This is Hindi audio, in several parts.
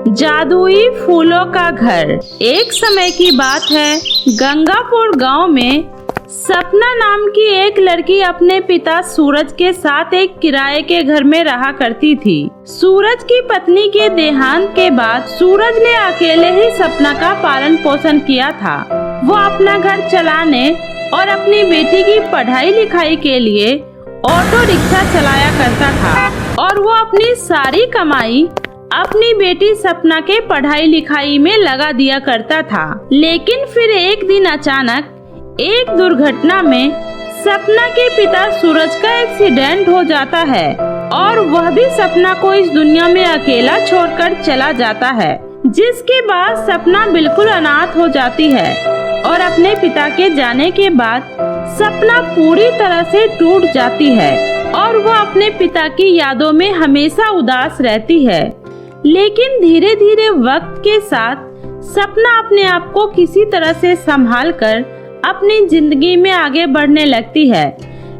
जादुई फूलों का घर। एक समय की बात है, गंगापुर गांव में सपना नाम की एक लड़की अपने पिता सूरज के साथ एक किराए के घर में रहा करती थी। सूरज की पत्नी के देहांत के बाद सूरज ने अकेले ही सपना का पालन पोषण किया था। वो अपना घर चलाने और अपनी बेटी की पढ़ाई लिखाई के लिए ऑटो रिक्शा चलाया करता था और वो अपनी सारी कमाई अपनी बेटी सपना के पढ़ाई लिखाई में लगा दिया करता था। लेकिन फिर एक दिन अचानक एक दुर्घटना में सपना के पिता सूरज का एक्सीडेंट हो जाता है और वह भी सपना को इस दुनिया में अकेला छोड़कर चला जाता है, जिसके बाद सपना बिल्कुल अनाथ हो जाती है और अपने पिता के जाने के बाद सपना पूरी तरह से टूट जाती है और वह अपने पिता की यादों में हमेशा उदास रहती है। लेकिन धीरे धीरे वक्त के साथ सपना अपने आप को किसी तरह से संभाल कर अपनी जिंदगी में आगे बढ़ने लगती है।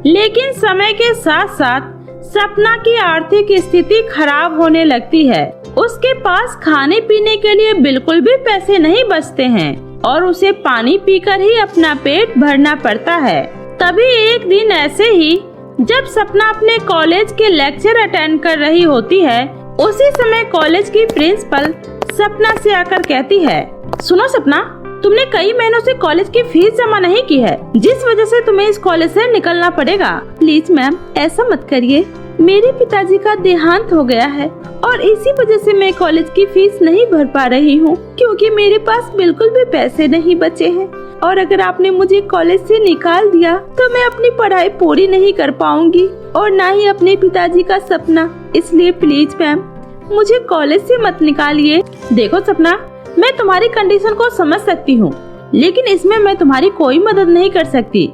लेकिन समय के साथ साथ सपना की आर्थिक स्थिति खराब होने लगती है। उसके पास खाने पीने के लिए बिल्कुल भी पैसे नहीं बचते हैं और उसे पानी पीकर ही अपना पेट भरना पड़ता है। तभी एक दिन ऐसे ही जब सपना अपने कॉलेज के लेक्चर अटेंड कर रही होती है, उसी समय कॉलेज की प्रिंसिपल सपना से आकर कहती है, सुनो सपना, तुमने कई महीनों से कॉलेज की फीस जमा नहीं की है, जिस वजह से तुम्हें इस कॉलेज से निकलना पड़ेगा। प्लीज मैम, ऐसा मत करिए, मेरे पिताजी का देहांत हो गया है और इसी वजह से मैं कॉलेज की फीस नहीं भर पा रही हूँ, क्योंकि मेरे पास बिल्कुल भी पैसे नहीं बचे हैं और अगर आपने मुझे कॉलेज से निकाल दिया तो मैं अपनी पढ़ाई पूरी नहीं कर पाऊंगी और ना ही अपने पिताजी का सपना। इसलिए प्लीज मैम, मुझे कॉलेज से मत निकालिए। देखो सपना, मैं तुम्हारी कंडीशन को समझ सकती हूँ, लेकिन इसमें मैं तुम्हारी कोई मदद नहीं कर सकती,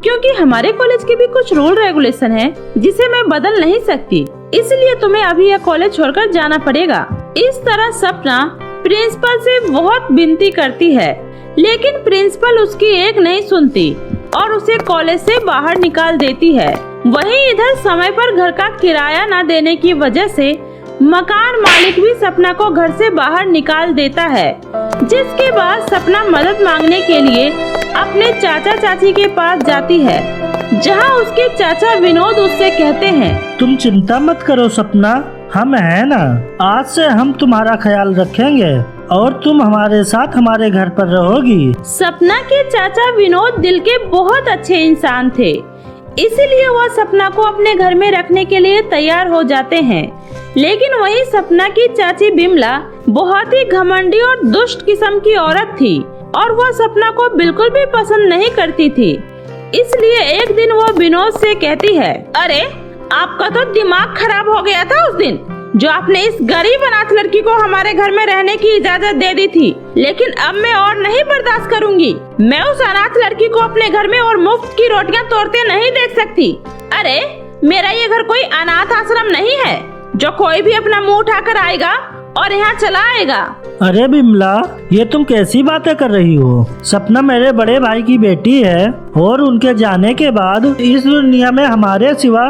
क्योंकि हमारे कॉलेज के भी कुछ रूल रेगुलेशन है जिसे मैं बदल नहीं सकती। इसलिए तुम्हें अभी यह कॉलेज छोड़कर जाना पड़ेगा। इस तरह सपना प्रिंसिपल से बहुत विनती करती है, लेकिन प्रिंसिपल उसकी एक नहीं सुनती और उसे कॉलेज से बाहर निकाल देती है। वहीं इधर समय पर घर का किराया न देने की वजह से मकान मालिक भी सपना को घर से बाहर निकाल देता है, जिसके बाद सपना मदद मांगने के लिए अपने चाचा चाची के पास जाती है, जहां उसके चाचा विनोद उससे कहते हैं, तुम चिंता मत करो सपना, हम हैं ना, आज से हम तुम्हारा ख्याल रखेंगे और तुम हमारे साथ हमारे घर पर रहोगी। सपना के चाचा विनोद दिल के बहुत अच्छे इंसान थे, इसीलिए वह सपना को अपने घर में रखने के लिए तैयार हो जाते हैं। लेकिन वही सपना की चाची बिमला बहुत ही घमंडी और दुष्ट किस्म की औरत थी और वह सपना को बिल्कुल भी पसंद नहीं करती थी। इसलिए एक दिन वो विनोद से कहती है, अरे आपका तो दिमाग खराब हो गया था उस दिन, जो आपने इस गरीब अनाथ लड़की को हमारे घर में रहने की इजाजत दे दी थी। लेकिन अब मैं और नहीं बर्दाश्त करूंगी, मैं उस अनाथ लड़की को अपने घर में और मुफ्त की रोटियां तोड़ते नहीं देख सकती। अरे मेरा ये घर कोई अनाथ आश्रम नहीं है जो कोई भी अपना मुंह उठाकर आएगा और यहाँ चला आएगा। अरे बिमला, ये तुम कैसी बातें कर रही हो? सपना मेरे बड़े भाई की बेटी है और उनके जाने के बाद इस दुनिया में हमारे सिवा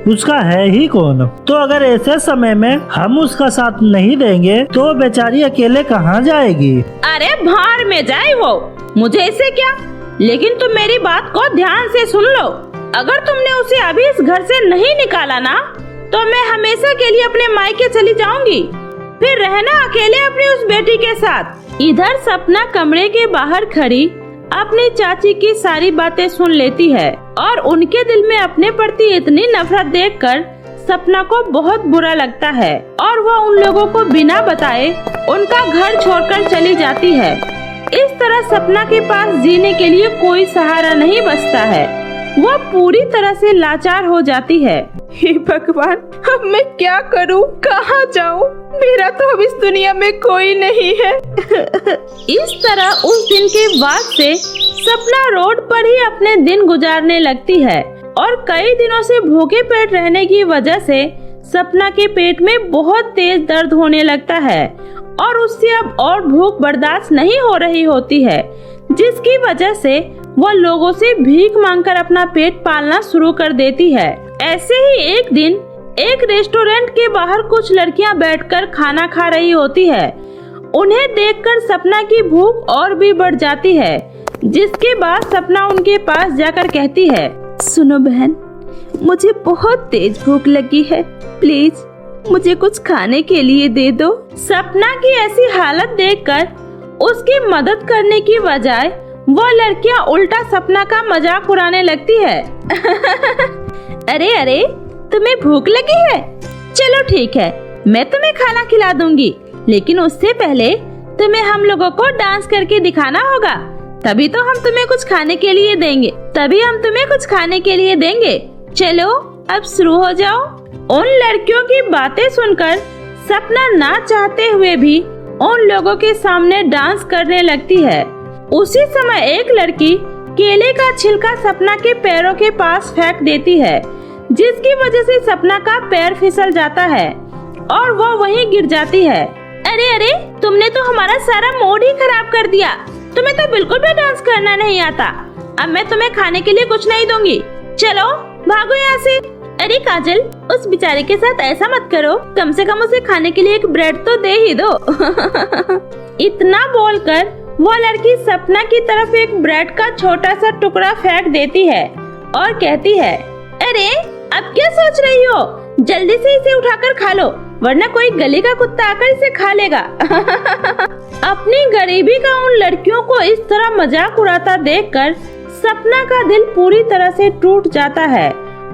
उसका है ही कौन। तो अगर ऐसे समय में हम उसका साथ नहीं देंगे तो बेचारी अकेले कहाँ जाएगी। अरे भाड़ में जाए वो, मुझे इससे क्या। लेकिन तुम मेरी बात को ध्यान से सुन लो, अगर तुमने उसे अभी इस घर से नहीं निकाला ना, तो मैं हमेशा के लिए अपने मायके चली जाऊंगी, फिर रहना अकेले अपनी उस बेटी के साथ। इधर सपना कमरे के बाहर खड़ी अपनी चाची की सारी बातें सुन लेती है और उनके दिल में अपने प्रति इतनी नफरत देखकर सपना को बहुत बुरा लगता है और वह उन लोगों को बिना बताए उनका घर छोड़कर चली जाती है। इस तरह सपना के पास जीने के लिए कोई सहारा नहीं बचता है, वह पूरी तरह से लाचार हो जाती है। हे भगवान, अब मैं क्या करूं, कहां जाऊं, मेरा तो अब इस दुनिया में कोई नहीं है। इस तरह उस दिन के बाद से सपना रोड पर ही अपने दिन गुजारने लगती है और कई दिनों से भूखे पेट रहने की वजह से सपना के पेट में बहुत तेज दर्द होने लगता है और उससे अब और भूख बर्दाश्त नहीं हो रही होती है, जिसकी वजह से वह लोगों से भीख मांगकर अपना पेट पालना शुरू कर देती है। ऐसे ही एक दिन एक रेस्टोरेंट के बाहर कुछ लड़कियां बैठकर खाना खा रही होती है। उन्हें देखकर सपना की भूख और भी बढ़ जाती है, जिसके बाद सपना उनके पास जाकर कहती है, सुनो बहन, मुझे बहुत तेज भूख लगी है, प्लीज मुझे कुछ खाने के लिए दे दो। सपना की ऐसी हालत देखकर उसकी मदद करने की बजाय वो लड़कियां उल्टा सपना का मजाक उड़ाने लगती है। अरे अरे, तुम्हें भूख लगी है? चलो ठीक है, मैं तुम्हें खाना खिला दूंगी, लेकिन उससे पहले तुम्हें हम लोगों को डांस करके दिखाना होगा, तभी तो हम तुम्हें कुछ खाने के लिए देंगे। चलो अब शुरू हो जाओ। उन लड़कियों की बातें सुनकर सपना ना चाहते हुए भी उन लोगों के सामने डांस करने लगती है। उसी समय एक लड़की केले का छिलका सपना के पैरों के पास फेंक देती है, जिसकी वजह से सपना का पैर फिसल जाता है और वो वहीं गिर जाती है। अरे अरे, तुमने तो हमारा सारा मूड ही खराब कर दिया। तुम्हें तो बिल्कुल भी डांस करना नहीं आता। अब मैं तुम्हें खाने के लिए कुछ नहीं दूंगी, चलो भागो यहाँ से। अरे काजल, उस बेचारे के साथ ऐसा मत करो, कम से कम उसे खाने के लिए एक ब्रेड तो दे ही दो। इतना बोलकर वो लड़की सपना की तरफ एक ब्रेड का छोटा सा टुकड़ा फेंक देती है और कहती है, अरे अब क्या सोच रही हो, जल्दी से इसे उठाकर खा लो, वरना कोई गली का कुत्ता आकर इसे खा लेगा। अपनी गरीबी का उन लड़कियों को इस तरह मजाक उड़ाता देखकर सपना का दिल पूरी तरह से टूट जाता है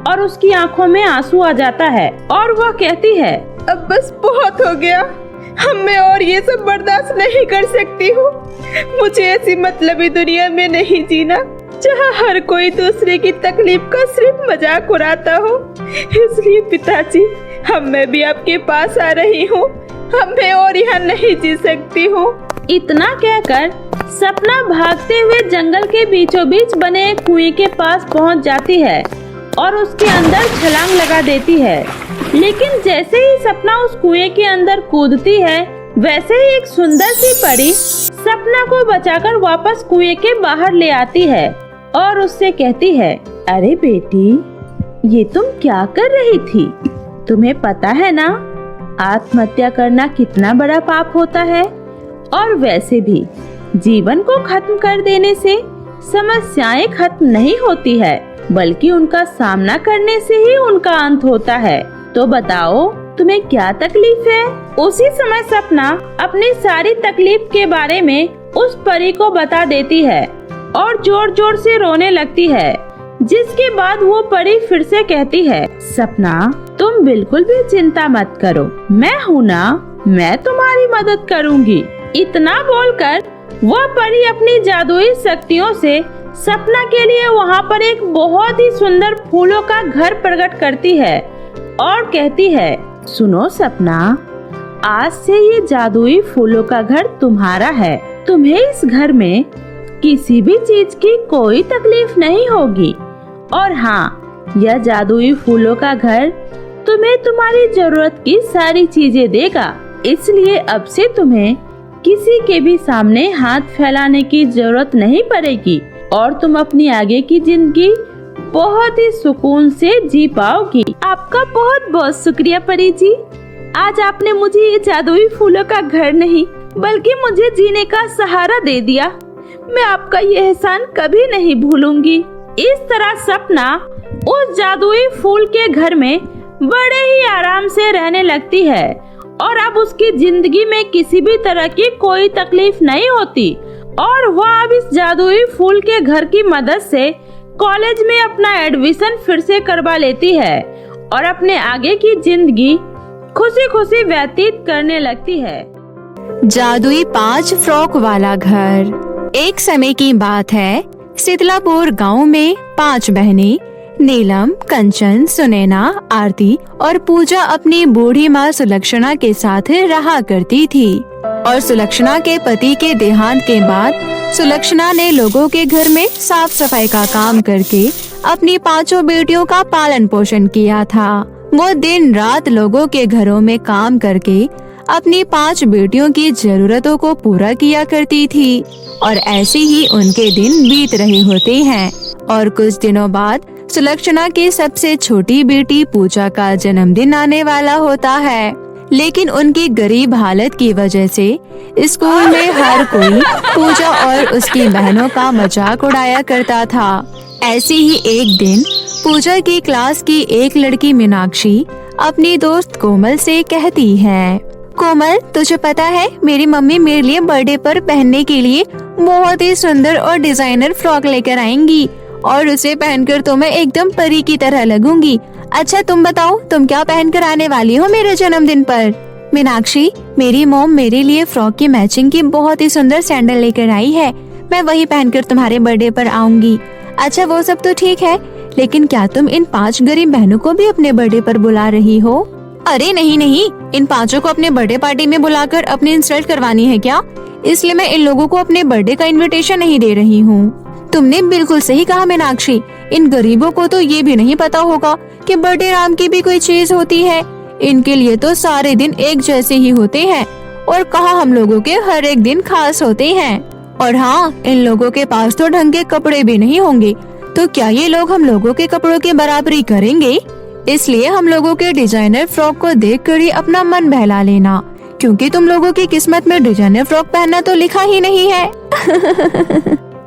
और उसकी आंखों में आंसू आ जाता है और वह कहती है, अब बस बहुत हो गया, मैं और ये सब बर्दाश्त नहीं कर सकती हूँ। मुझे ऐसी मतलबी दुनिया में नहीं जीना, जहाँ हर कोई दूसरे की तकलीफ का सिर्फ मजाक उड़ाता हो। इसलिए पिताजी, मैं भी आपके पास आ रही हूँ, मैं और यहाँ नहीं जी सकती हूँ। इतना कहकर सपना भागते हुए जंगल के बीचों बीच बने एक कुएं के पास पहुँच जाती है और उसके अंदर छलांग लगा देती है। लेकिन जैसे ही सपना उस कुएं के अंदर कूदती है, वैसे ही एक सुंदर सी परी सपना को बचाकर वापस कुएं के बाहर ले आती है और उससे कहती है, अरे बेटी, ये तुम क्या कर रही थी? तुम्हें पता है ना, आत्महत्या करना कितना बड़ा पाप होता है, और वैसे भी जीवन को खत्म कर देने से समस्याएं खत्म नहीं होती है, बल्कि उनका सामना करने से ही उनका अंत होता है। तो बताओ, तुम्हें क्या तकलीफ है? उसी समय सपना अपनी सारी तकलीफ के बारे में उस परी को बता देती है और जोर जोर से रोने लगती है, जिसके बाद वो परी फिर से कहती है, सपना, तुम बिल्कुल भी चिंता मत करो, मैं हूँ ना, मैं तुम्हारी मदद करूँगी। इतना बोलकर वह परी अपनी जादुई शक्तियों से सपना के लिए वहाँ पर एक बहुत ही सुंदर फूलों का घर प्रकट करती है और कहती है, सुनो सपना, आज से ये जादुई फूलों का घर तुम्हारा है। तुम्हें इस घर में किसी भी चीज की कोई तकलीफ नहीं होगी, और हाँ, यह जादुई फूलों का घर तुम्हें तुम्हारी जरूरत की सारी चीजें देगा। इसलिए अब से तुम्हें किसी के भी सामने हाथ फैलाने की जरूरत नहीं पड़ेगी और तुम अपनी आगे की जिंदगी बहुत ही सुकून से जी पाओगी। आपका बहुत बहुत शुक्रिया परी जी। आज आपने मुझे ये जादुई फूलों का घर नहीं, बल्कि मुझे जीने का सहारा दे दिया। मैं आपका ये एहसान कभी नहीं भूलूंगी। इस तरह सपना उस जादुई फूल के घर में बड़े ही आराम से रहने लगती है और अब उसकी जिंदगी में किसी भी तरह की कोई तकलीफ नहीं होती और वह अब इस जादुई फूल के घर की मदद से कॉलेज में अपना एडमिशन फिर से करवा लेती है और अपने आगे की जिंदगी खुशी खुशी व्यतीत करने लगती है। जादुई 5 फ्रॉक वाला घर। एक समय की बात है, शीतलापुर गांव में 5 बहनें नीलम, कंचन, सुनैना, आरती और पूजा अपनी बूढ़ी माँ सुलक्षणा के साथ रहा करती थी। और सुलक्षणा के पति के देहांत के बाद सुलक्षणा ने लोगों के घर में साफ सफाई का काम करके अपनी 5 बेटियों का पालन पोषण किया था। वो दिन रात लोगों के घरों में काम करके अपनी 5 बेटियों की जरूरतों को पूरा किया करती थी और ऐसे ही उनके दिन बीत रहे होते हैं। और कुछ दिनों बाद सुलक्षणा की सबसे छोटी बेटी पूजा का जन्मदिन आने वाला होता है, लेकिन उनकी गरीब हालत की वजह से स्कूल में हर कोई पूजा और उसकी बहनों का मजाक उड़ाया करता था। ऐसे ही एक दिन पूजा की क्लास की एक लड़की मीनाक्षी अपनी दोस्त कोमल से कहती है, कोमल तुझे पता है मेरी मम्मी मेरे लिए बर्थडे पर पहनने के लिए बहुत ही सुंदर और डिजाइनर फ्रॉक लेकर आएंगी और उसे पहनकर तो मैं एकदम परी की तरह लगूंगी। अच्छा तुम बताओ तुम क्या पहनकर आने वाली हो मेरे जन्मदिन पर? मीनाक्षी, मेरी मॉम मेरे लिए फ्रॉक की मैचिंग की बहुत ही सुंदर सैंडल लेकर आई है, मैं वही पहनकर तुम्हारे बर्थडे पर आऊंगी। अच्छा वो सब तो ठीक है, लेकिन क्या तुम इन 5 गरीब बहनों को भी अपने बर्थडे पर बुला रही हो? अरे नहीं नहीं, इन 5 को अपने बर्थडे पार्टी में बुलाकर अपनी इंसल्ट करवानी है क्या? इसलिए मैं इन लोगों को अपने बर्थडे का इनविटेशन नहीं दे रही हूँ। तुमने बिल्कुल सही कहा मीनाक्षी, इन गरीबों को तो ये भी नहीं पता होगा कि बर्थडे नाम की भी कोई चीज होती है। इनके लिए तो सारे दिन एक जैसे ही होते हैं और कहाँ हम लोगों के हर एक दिन खास होते हैं। और हाँ, इन लोगों के पास तो ढंग के कपड़े भी नहीं होंगे, तो क्या ये लोग हम लोगों के कपड़ों की बराबरी करेंगे? इसलिए हम लोगों के डिजाइनर फ्रॉक को देखकर ही अपना मन बहला लेना, क्योंकि तुम लोगों की किस्मत में डिजाइनर फ्रॉक पहनना तो लिखा ही नहीं है।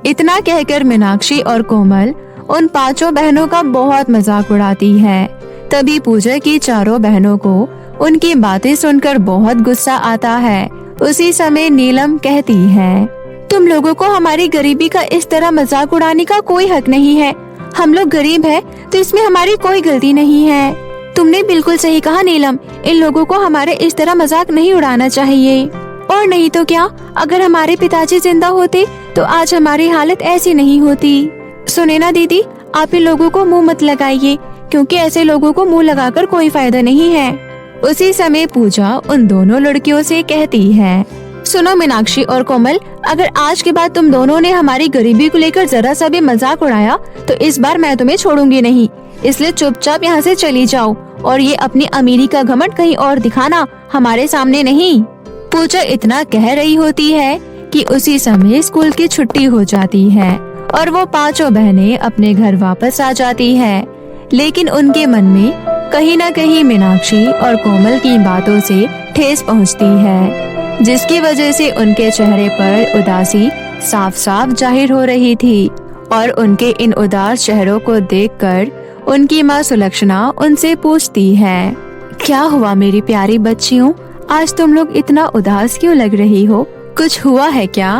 इतना कहकर मीनाक्षी और कोमल उन 5 बहनों का बहुत मजाक उड़ाती है। तभी पूजा की चारों बहनों को उनकी बातें सुनकर बहुत गुस्सा आता है। उसी समय नीलम कहती है, तुम लोगों को हमारी गरीबी का इस तरह मजाक उड़ाने का कोई हक नहीं है। हम लोग गरीब हैं, तो इसमें हमारी कोई गलती नहीं है। तुमने बिल्कुल सही कहा नीलम, इन लोगों को हमारे इस तरह मजाक नहीं उड़ाना चाहिए। और नहीं तो क्या, अगर हमारे पिताजी जिंदा होते तो आज हमारी हालत ऐसी नहीं होती। सुनैना दीदी, आप इन लोगों को मुंह मत लगाइए, क्योंकि ऐसे लोगों को मुंह लगाकर कोई फायदा नहीं है। उसी समय पूजा उन दोनों लड़कियों से कहती है, सुनो मीनाक्षी और कोमल, अगर आज के बाद तुम दोनों ने हमारी गरीबी को लेकर जरा सा भी मजाक उड़ाया तो इस बार मैं तुम्हें छोड़ूंगी नहीं। इसलिए चुपचाप यहाँ से चली जाओ और ये अपनी अमीरी का घमंड कहीं और दिखाना, हमारे सामने नहीं। पूजा इतना कह रही होती है कि उसी समय स्कूल की छुट्टी हो जाती है और वो 5 बहनें अपने घर वापस आ जाती है। लेकिन उनके मन में कहीं न कहीं मीनाक्षी और कोमल की बातों से ठेस पहुंचती है, जिसकी वजह से उनके चेहरे पर उदासी साफ साफ जाहिर हो रही थी। और उनके इन उदास चेहरों को देखकर उनकी माँ सुलक्षणा उनसे पूछती है, क्या हुआ मेरी प्यारी बच्चियों, आज तुम लोग इतना उदास क्यों लग रही हो? कुछ हुआ है क्या?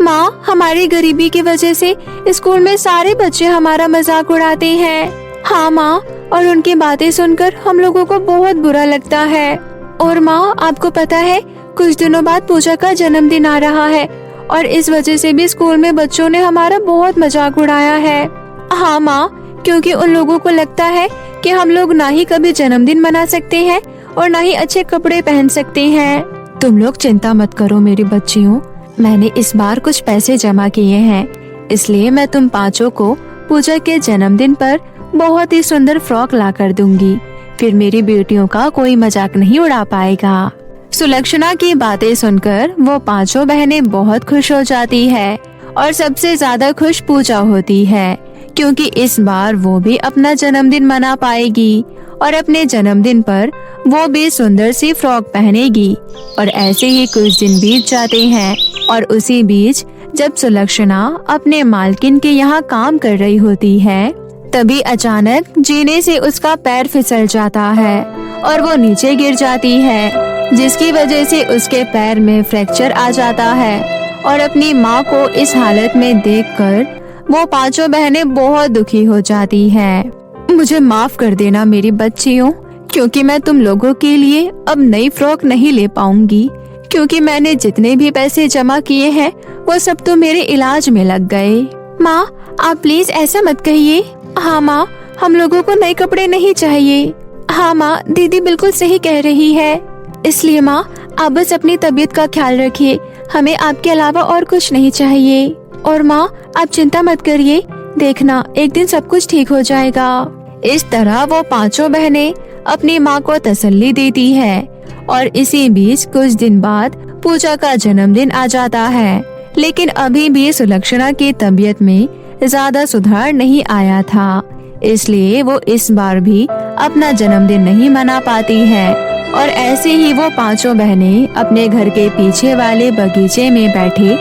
माँ, हमारी गरीबी की वजह से स्कूल में सारे बच्चे हमारा मजाक उड़ाते हैं। हाँ माँ, और उनकी बातें सुनकर हम लोगों को बहुत बुरा लगता है। और माँ, आपको पता है कुछ दिनों बाद पूजा का जन्मदिन आ रहा है और इस वजह से भी स्कूल में बच्चों ने हमारा बहुत मजाक उड़ाया है। हाँ माँ, क्योंकि उन लोगों को लगता है कि हम लोग ना ही कभी जन्मदिन मना सकते हैं और ना ही अच्छे कपड़े पहन सकते हैं। तुम लोग चिंता मत करो मेरी बच्चियों, मैंने इस बार कुछ पैसे जमा किए हैं, इसलिए मैं तुम 5 को पूजा के जन्मदिन पर बहुत ही सुंदर फ्रॉक ला कर दूंगी। फिर मेरी बेटियों का कोई मजाक नहीं उड़ा पाएगा। सुलक्षणा की बातें सुनकर वो 5 बहनें बहुत खुश हो जाती है और सबसे ज्यादा खुश पूजा होती है, क्योंकि इस बार वो भी अपना जन्मदिन मना पाएगी और अपने जन्मदिन पर वो भी सुंदर सी फ्रॉक पहनेगी। और ऐसे ही कुछ दिन बीत जाते हैं और उसी बीच जब सुलक्षणा अपने मालकिन के यहाँ काम कर रही होती है, तभी अचानक जीने से उसका पैर फिसल जाता है और वो नीचे गिर जाती है, जिसकी वजह से उसके पैर में फ्रैक्चर आ जाता है। और अपनी माँ को इस हालत में देखकर वो 5 बहनें बहुत दुखी हो जाती है। मुझे माफ कर देना मेरी बच्चियों, क्योंकि मैं तुम लोगों के लिए अब नई फ्रॉक नहीं ले पाऊंगी, क्योंकि मैंने जितने भी पैसे जमा किए हैं वो सब तो मेरे इलाज में लग गए। माँ, आप प्लीज ऐसा मत कहिए। हाँ माँ, हम लोगों को नए कपड़े नहीं चाहिए। हाँ माँ, दीदी बिल्कुल सही कह रही है। इसलिए माँ, आप बस अपनी तबीयत का ख्याल रखिए, हमें आपके अलावा और कुछ नहीं चाहिए। और माँ, आप चिंता मत करिए, देखना एक दिन सब कुछ ठीक हो जाएगा। इस तरह वो 5 बहनें अपनी माँ को तसल्ली देती है। और इसी बीच कुछ दिन बाद पूजा का जन्मदिन आ जाता है, लेकिन अभी भी सुलक्षणा की तबीयत में ज्यादा सुधार नहीं आया था। इसलिए वो इस बार भी अपना जन्मदिन नहीं मना पाती है। और ऐसे ही वो पांचों बहनें अपने घर के पीछे वाले बगीचे में बैठे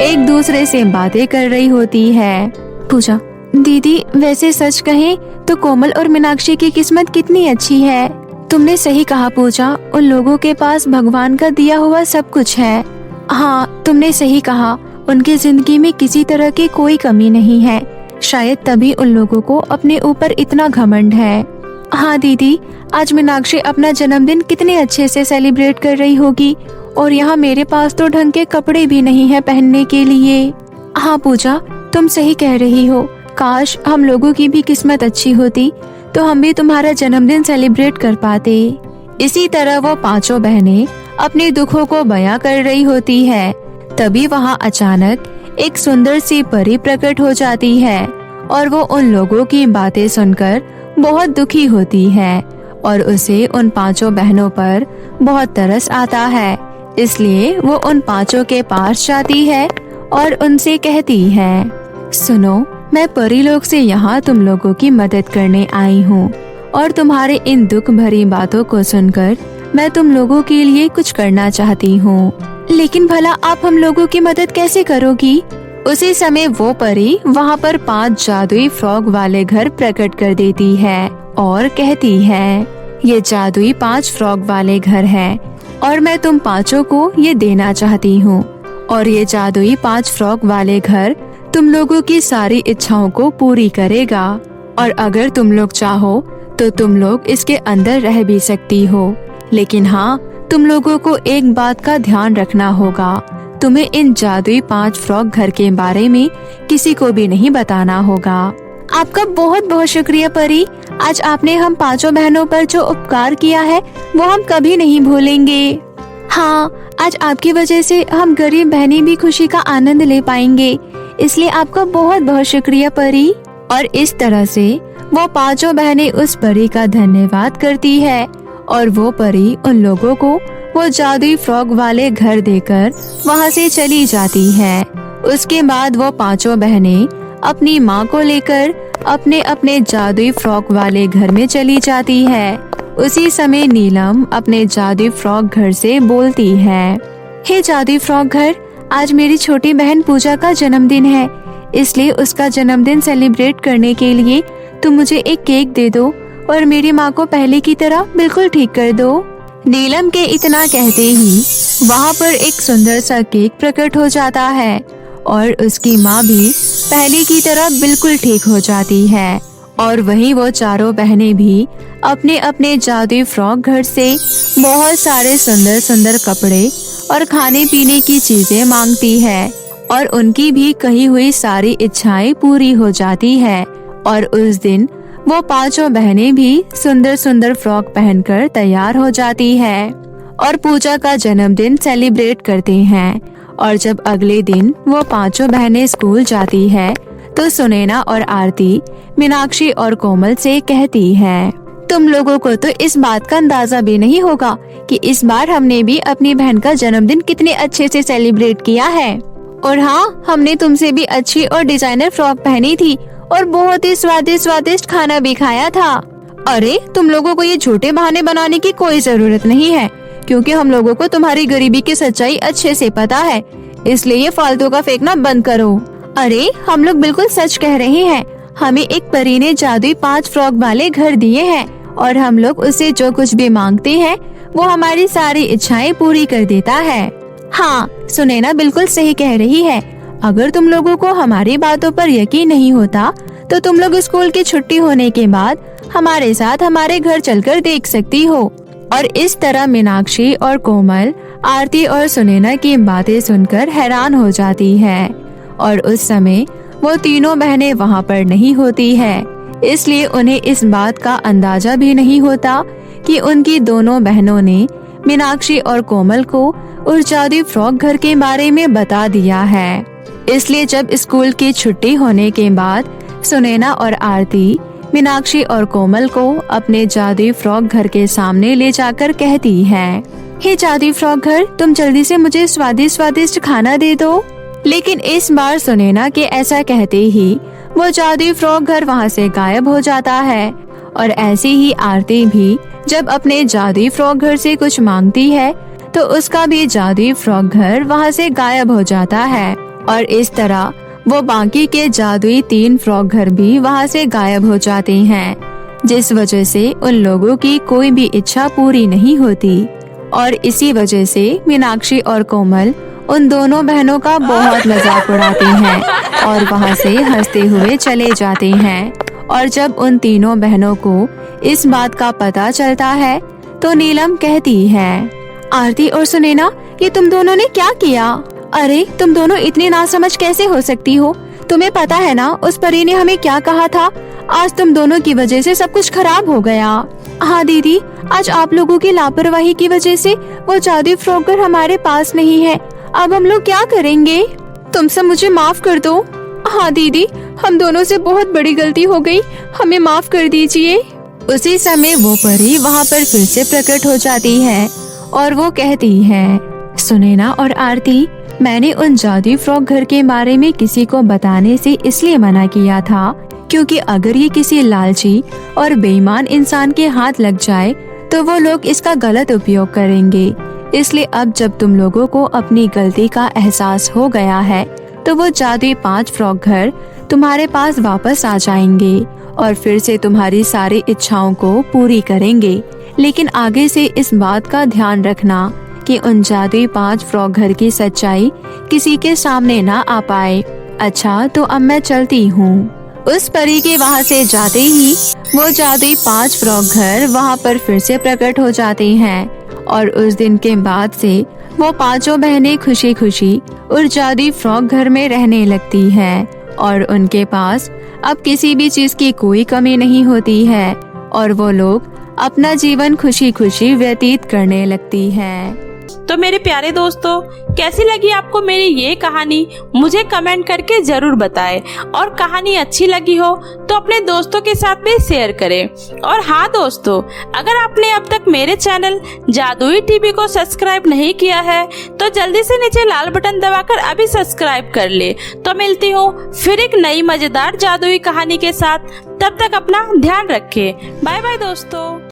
एक दूसरे से बातें कर रही होती है। पूजा दीदी, वैसे सच कहें तो कोमल और मीनाक्षी की किस्मत कितनी अच्छी है। तुमने सही कहा पूजा, उन लोगों के पास भगवान का दिया हुआ सब कुछ है। हाँ, तुमने सही कहा, उनकी जिंदगी में किसी तरह की कोई कमी नहीं है। शायद तभी उन लोगों को अपने ऊपर इतना घमंड है। हाँ दीदी, आज मीनाक्षी अपना जन्मदिन कितने अच्छे से सेलिब्रेट कर रही होगी और यहाँ मेरे पास तो ढंग के कपड़े भी नहीं है पहनने के लिए। हाँ पूजा, तुम सही कह रही हो। काश हम लोगों की भी किस्मत अच्छी होती तो हम भी तुम्हारा जन्मदिन सेलिब्रेट कर पाते। इसी तरह वो पांचों बहनें अपने दुखों को बयां कर रही होती है। तभी वहाँ अचानक एक सुंदर सी परी प्रकट हो जाती है और वो उन लोगों की बातें सुनकर बहुत दुखी होती है और उसे उन पांचों बहनों पर बहुत तरस आता है। इसलिए वो उन पांचों के पास जाती है और उनसे कहती है, सुनो, मैं परी लोक से यहाँ तुम लोगों की मदद करने आई हूँ और तुम्हारे इन दुख भरी बातों को सुनकर मैं तुम लोगों के लिए कुछ करना चाहती हूँ। लेकिन भला आप हम लोगों की मदद कैसे करोगी? उसी समय वो परी वहाँ पर 5 जादुई फ्रॉग वाले घर प्रकट कर देती है और कहती है, ये जादुई 5 फ्रॉग वाले घर हैं और मैं तुम पांचों को ये देना चाहती हूँ। और ये जादुई 5 फ्रॉग वाले घर तुम लोगों की सारी इच्छाओं को पूरी करेगा और अगर तुम लोग चाहो तो तुम लोग इसके अंदर रह भी सकती हो। लेकिन हाँ, तुम लोगों को एक बात का ध्यान रखना होगा, तुम्हें इन जादुई 5 फ्रॉग घर के बारे में किसी को भी नहीं बताना होगा। आपका बहुत बहुत शुक्रिया परी, आज आपने हम पांचों बहनों पर जो उपकार किया है वो हम कभी नहीं भूलेंगे। हाँ, आज आपकी वजह से हम गरीब बहनें भी खुशी का आनंद ले पाएंगे, इसलिए आपका बहुत बहुत शुक्रिया परी। और इस तरह से वो पांचों बहनें उस परी का धन्यवाद करती है और वो परी उन लोगों को वो जादुई फ्रॉग वाले घर देकर वहाँ से चली जाती है। उसके बाद वो पांचों बहनें अपनी माँ को लेकर अपने अपने जादुई फ्रॉग वाले घर में चली जाती है। उसी समय नीलम अपने जादुई फ्रॉग घर से बोलती है, हे जादुई फ्रॉग घर, आज मेरी छोटी बहन पूजा का जन्मदिन है, इसलिए उसका जन्मदिन सेलिब्रेट करने के लिए तुम मुझे एक केक दे दो और मेरी माँ को पहले की तरह बिल्कुल ठीक कर दो। नीलम के इतना कहते ही वहाँ पर एक सुंदर सा केक प्रकट हो जाता है और उसकी माँ भी पहले की तरह बिल्कुल ठीक हो जाती है। और वहीं वो चारों बहनें भी अपने अपने जादुई फ्रॉग घर से बहुत सारे सुंदर सुंदर कपड़े और खाने पीने की चीजें मांगती है और उनकी भी कही हुई सारी इच्छाएं पूरी हो जाती है। और उस दिन वो पांचों बहनें भी सुंदर सुंदर फ्रॉक पहनकर तैयार हो जाती है और पूजा का जन्मदिन सेलिब्रेट करते हैं। और जब अगले दिन वो पांचों बहनें स्कूल जाती है तो सुनैना और आरती मीनाक्षी और कोमल से कहती है, तुम लोगों को तो इस बात का अंदाजा भी नहीं होगा कि इस बार हमने भी अपनी बहन का जन्मदिन कितने अच्छे से सेलिब्रेट किया है। और हाँ, हमने तुमसे भी अच्छी और डिजाइनर फ्रॉक पहनी थी और बहुत ही स्वादिष्ट खाना भी खाया था। अरे, तुम लोगों को ये झूठे बहाने बनाने की कोई जरूरत नहीं है, क्योंकि हम लोगों को तुम्हारी गरीबी की सच्चाई अच्छे से पता है, इसलिए ये फालतू का फेंकना बंद करो। अरे, हम लोग बिल्कुल सच कह रहे हैं, हमें एक परी ने जादुई 5 फ्रॉक वाले घर दिए हैं और हम लोग उससे जो कुछ भी मांगते हैं वो हमारी सारी इच्छाएं पूरी कर देता है। हाँ, सुनैना बिल्कुल सही कह रही है। अगर तुम लोगों को हमारी बातों पर यकीन नहीं होता तो तुम लोग स्कूल की छुट्टी होने के बाद हमारे साथ हमारे घर चलकर देख सकती हो। और इस तरह मीनाक्षी और कोमल आरती और सुनैना की बातें सुनकर हैरान हो जाती है और उस समय वो तीनों बहनें वहाँ पर नहीं होती है, इसलिए उन्हें इस बात का अंदाजा भी नहीं होता कि उनकी दोनों बहनों ने मीनाक्षी और कोमल को उस जादुई फ्रॉक घर के बारे में बता दिया है। इसलिए जब स्कूल की छुट्टी होने के बाद सुनैना और आरती मीनाक्षी और कोमल को अपने जादुई फ्रॉक घर के सामने ले जाकर कहती है, हे जादुई फ्रॉक घर, तुम जल्दी से मुझे स्वादिष्ट खाना दे दो। लेकिन इस बार सुनैना के ऐसा कहते ही वो जादुई फ्रॉक घर वहाँ से गायब हो जाता है। और ऐसी ही आरती भी जब अपने जादुई फ्रॉक घर से कुछ मांगती है तो उसका भी जादुई फ्रॉक घर वहाँ से गायब हो जाता है। और इस तरह वो बाकी के जादुई 3 फ्रॉक घर भी वहाँ से गायब हो जाते हैं, जिस वजह से उन लोगों की कोई भी इच्छा पूरी नहीं होती। और इसी वजह से मीनाक्षी और कोमल उन दोनों बहनों का बहुत मजाक उड़ाते हैं और वहाँ से हंसते हुए चले जाते हैं। और जब उन तीनों बहनों को इस बात का पता चलता है तो नीलम कहती है, आरती और सुनैना, ये तुम दोनों ने क्या किया? अरे तुम दोनों इतनी नासमझ कैसे हो सकती हो? तुम्हें पता है ना उस परी ने हमें क्या कहा था? आज तुम दोनों की वजह से सब कुछ खराब हो गया। हाँ दीदी, आज आप लोगों की लापरवाही की वजह से वो जादुई फ्रॉक घर हमारे पास नहीं है। अब हम लोग क्या करेंगे? तुम सब मुझे माफ कर दो। हाँ दीदी, हम दोनों से बहुत बड़ी गलती हो गई, हमें माफ कर दीजिए। उसी समय वो परी वहाँ पर फिर से प्रकट हो जाती है और वो कहती है, सुनैना और आरती, मैंने उन जादुई फ्रॉक घर के बारे में किसी को बताने से इसलिए मना किया था क्योंकि अगर ये किसी लालची और बेईमान इंसान के हाथ लग जाए तो वो लोग इसका गलत उपयोग करेंगे। इसलिए अब जब तुम लोगों को अपनी गलती का एहसास हो गया है तो वो जादुई 5 फ्रॉक घर तुम्हारे पास वापस आ जाएंगे और फिर से तुम्हारी सारी इच्छाओं को पूरी करेंगे। लेकिन आगे से इस बात का ध्यान रखना कि उन जादुई 5 फ्रॉक घर की सच्चाई किसी के सामने ना आ पाए। अच्छा, तो अब मैं चलती हूँ। उस परी के वहाँ से जाते ही वो जादुई 5 फ्रॉक घर वहाँ पर फिर से प्रकट हो जाते हैं और उस दिन के बाद से वो 5 बहनें खुशी खुशी उस जादुई फ्रॉक घर में रहने लगती है और उनके पास अब किसी भी चीज की कोई कमी नहीं होती है और वो लोग अपना जीवन खुशी खुशी व्यतीत करने लगती है। तो मेरे प्यारे दोस्तों, कैसी लगी आपको मेरी ये कहानी? मुझे कमेंट करके जरूर बताएं और कहानी अच्छी लगी हो तो अपने दोस्तों के साथ भी शेयर करें। और हाँ दोस्तों, अगर आपने अब तक मेरे चैनल जादुई टीवी को सब्सक्राइब नहीं किया है तो जल्दी से नीचे लाल बटन दबाकर अभी सब्सक्राइब कर ले। तो मिलती हूँ फिर एक नई मजेदार जादुई कहानी के साथ। तब तक अपना ध्यान रखें। बाय बाय दोस्तों।